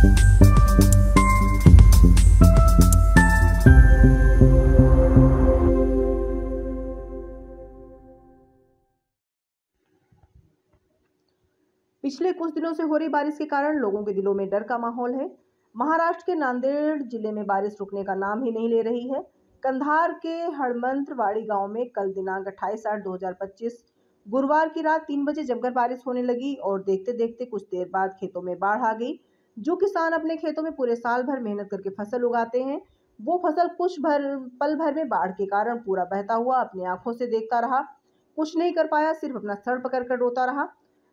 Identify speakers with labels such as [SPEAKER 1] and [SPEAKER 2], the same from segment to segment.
[SPEAKER 1] पिछले कुछ दिनों से हो रही बारिश के कारण लोगों के दिलों में डर का माहौल है। महाराष्ट्र के नांदेड़ जिले में बारिश रुकने का नाम ही नहीं ले रही है। कंधार के हड़मंत्रवाड़ी गांव में कल दिनांक 28/8/2025 गुरुवार की रात 3 बजे जमकर बारिश होने लगी और देखते देखते कुछ देर बाद खेतों में बाढ़ आ गई। जो किसान अपने खेतों में पूरे साल भर मेहनत करके फसल उगाते हैं, वो फसल पल भर में बाढ़ के कारण पूरा बहता हुआ अपनी आंखों से देखता रहा। कुछ नहीं कर पाया, सिर्फ अपना सर पकड़ कर रोता रहा।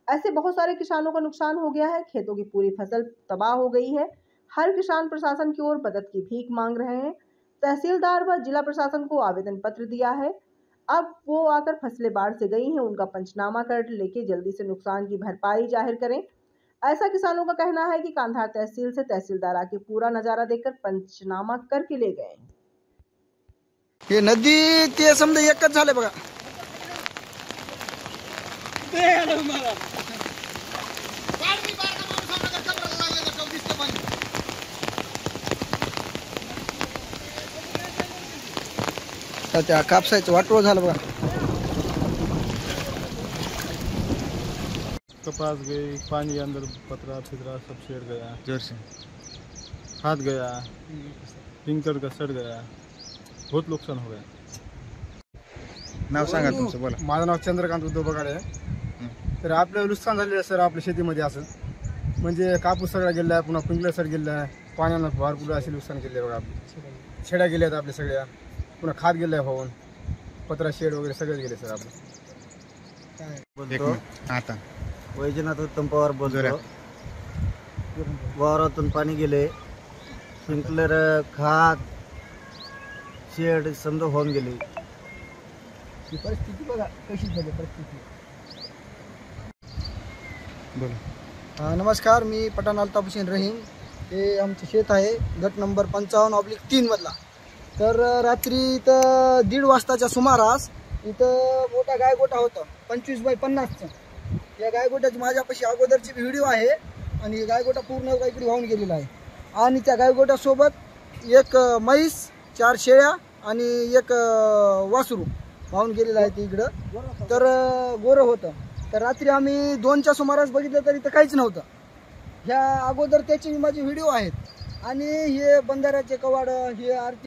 [SPEAKER 1] ऐसे बहुत सारे किसानों का नुकसान हो गया है। खेतों की पूरी फसल तबाह हो गई है। हर किसान प्रशासन की ओर मदद की भीख मांग रहे हैं। तहसीलदार व जिला प्रशासन को आवेदन पत्र दिया है। अब वो आकर फसलें बाढ़ से गई हैं, उनका पंचनामा कर लेके जल्दी से नुकसान की भरपाई जाहिर करें। ऐसा किसानों का कहना है कि कांधार तहसील से तहसीलदार आके पूरा नजारा देखकर पंचनामा करके ले गए।
[SPEAKER 2] हे नदी ते समजा एकच झाले बघा। त्या कापसाचं वाटोळ झालं बघा।
[SPEAKER 3] कपास गई, पानी अंदर पतरा फितरा सब सेड़ गया, जोर से हाथ गया, टिंकर का सड़ गया, बहुत नुकसान हो गया।
[SPEAKER 2] नाव सांगा तुमचं बोला।
[SPEAKER 4] माझं नाव चंद्रकांत उद्धव बगाडे आहे। तर आपलं नुकसान झालेलं सर आपल्या शेतीमध्ये असं म्हणजे कापूस सगळा गेलाय, पुन्हा पिंगला सड गेलाय, पाण्यानं भरपूर असे नुकसान केले बघा। आपले शेड्या गेल्यात आपल्या सगळ्या, पुन्हा खात गेलाय होऊन, पत्रा शेड वगैरे सगळेच गेले सर आपले।
[SPEAKER 2] बोलतो आता
[SPEAKER 5] वैजनाथ उत्तम पवार बोलतो। वावरातून पाणी गेले, स्प्रिंकलर खात शेड समजा होऊन गेले।
[SPEAKER 4] परिस्थिती बघा कशी झाली परिस्थिती।
[SPEAKER 2] बोला।
[SPEAKER 4] नमस्कार, मी पठाण अल्ताफ हुसेन रहीम। हे आमचं शेत आहे, गट नंबर 55/3 मधला। तर रात्री इथं 1:30 वाजताच्या सुमारास इथं मोठा गायगोटा होता 25/50चा। या गायगोट्याची माझ्यापाशी अगोदरची व्हिडिओ आहे आणि गायगोटा पूर्ण काहीतरी वाहून गेलेला आहे। आणि त्या गायगोट्यासोबत एक म्हैस, 4 शेळ्या आणि एक वासरू वाहून गेलेलं आहे इकडं। तर गोरं होतं। तर रात्री आम्ही 2च्या सुमारास बघितलं तर इथं काहीच नव्हतं। ह्या अगोदर त्याची माझी व्हिडिओ आहेत। आणि हे बंधाऱ्याचे कवाड, हे आरती